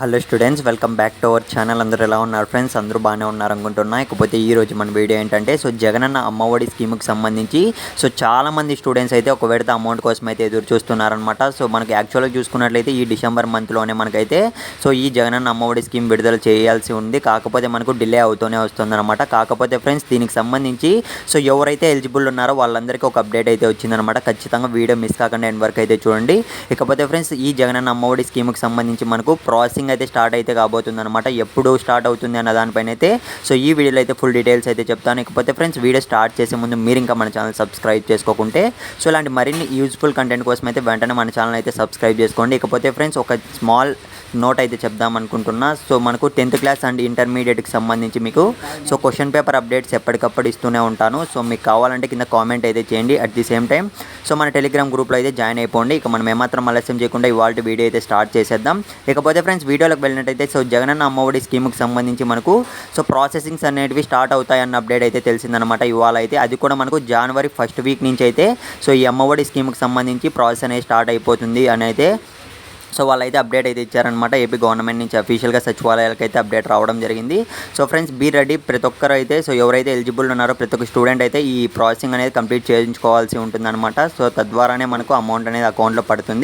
Hello students, welcome back to our channel. అందరూ ఎలా ఉన్నారు ఫ్రెండ్స్? అందరూ బాగానే ఉన్నారు అనుకుంటున్నా. ఇకపోతే ఈరోజు మన వీడియో ఏంటంటే జగనన్న అమ్మఒడి స్కీమ్కి సంబంధించి చాలామంది స్టూడెంట్స్ అయితే ఒక విడత అమౌంట్ కోసం అయితే ఎదురు చూస్తున్నారనమాట. మనకి యాక్చువల్గా చూసుకున్నట్లయితే ఈ డిసెంబర్ మంత్లోనే మనకైతే ఈ జగనన్న అమ్మఒడి స్కీమ్ విడుదల చేయాల్సి ఉంది. కాకపోతే మనకు డిలే అవుతూనే వస్తుందన్నమాట. కాకపోతే ఫ్రెండ్స్ దీనికి సంబంధించి ఎవరైతే ఎలిజిబుల్ ఉన్నారో వాళ్ళందరికీ ఒక అప్డేట్ అయితే వచ్చిందనమాట. ఖచ్చితంగా వీడియో మిస్ కాకుండా ఎండ్ వరకు అయితే చూడండి. ఇకపోతే ఫ్రెండ్స్ ఈ జగనన్న అమ్మఒడి స్కీమ్కి సంబంధించి మనకు ప్రాసెసింగ్ అయితే స్టార్ట్ అయితే కాబోతుంది అనమాట. ఎప్పుడు స్టార్ట్ అవుతుంది అన్న దానిపైన అయితే ఈ వీడియోలో అయితే ఫుల్ డీటెయిల్స్ అయితే చెప్తాను. ఇకపోతే ఫ్రెండ్స్ వీడియో స్టార్ట్ చేసే ముందు మీరు ఇంకా మన ఛానల్ సబ్స్క్రైబ్ చేసుకోకుంటే ఇలాంటి మరిన్ని యూజ్ఫుల్ కంటెంట్ కోసం అయితే వెంటనే మన ఛానల్ అయితే సబ్స్క్రైబ్ చేసుకోండి. ఇకపోతే ఫ్రెండ్స్ ఒక స్మాల్ నోట్ అయితే చెప్దాం అనుకుంటున్నా. మనకు 10th క్లాస్ అండ్ ఇంటర్మీడియట్కి సంబంధించి మీకు క్వశ్చన్ పేపర్ అప్డేట్స్ ఎప్పటికప్పుడు ఇస్తూనే ఉంటాను. మీకు కావాలంటే కింద కామెంట్ అయితే చేయండి. అట్ ది సేమ్ టైం మన టెలిగ్రామ్ గ్రూప్లో అయితే జాయిన్ అయిపోండి. ఇక మనం ఏమాత్రం ఆలస్యం చేయకుండా ఇవాళ వీడియో అయితే స్టార్ట్ చేసేద్దాం. ఇకపోతే ఫ్రెండ్స్ వీడియోలోకి వెళ్ళినట్టయితే జగనన్న అమ్మఒడి స్కీమ్కి సంబంధించి మనకు ప్రాసెసింగ్స్ అనేటివి స్టార్ట్ అవుతాయన్న అప్డేట్ అయితే తెలిసిందనమాట. ఇవాళ అయితే అది కూడా మనకు జనవరి 1st వీక్ నుంచి అయితే ఈ అమ్మఒడి స్కీమ్కి సంబంధించి ప్రాసెస్ అనేది స్టార్ట్ అయిపోతుంది అని అయితే వాళ్ళైతే అప్డేట్ అయితే ఇచ్చారనమాట. ఏపీ గవర్నమెంట్ నుంచి అఫీషియల్గా సచివాలయాలకు అయితే అప్డేట్ రావడం జరిగింది. Friends be ready. ప్రతి ఒక్కరు అయితే ఎవరైతే ఎలిజిబుల్ ఉన్నారో ప్రతి ఒక్క స్టూడెంట్ అయితే ఈ ప్రాసెసింగ్ అనేది కంప్లీట్ చేయించుకోవాల్సి ఉంటుందన్నమాట. తద్వారానే మనకు అమౌంట్ అనేది అకౌంట్లో పడుతుంది.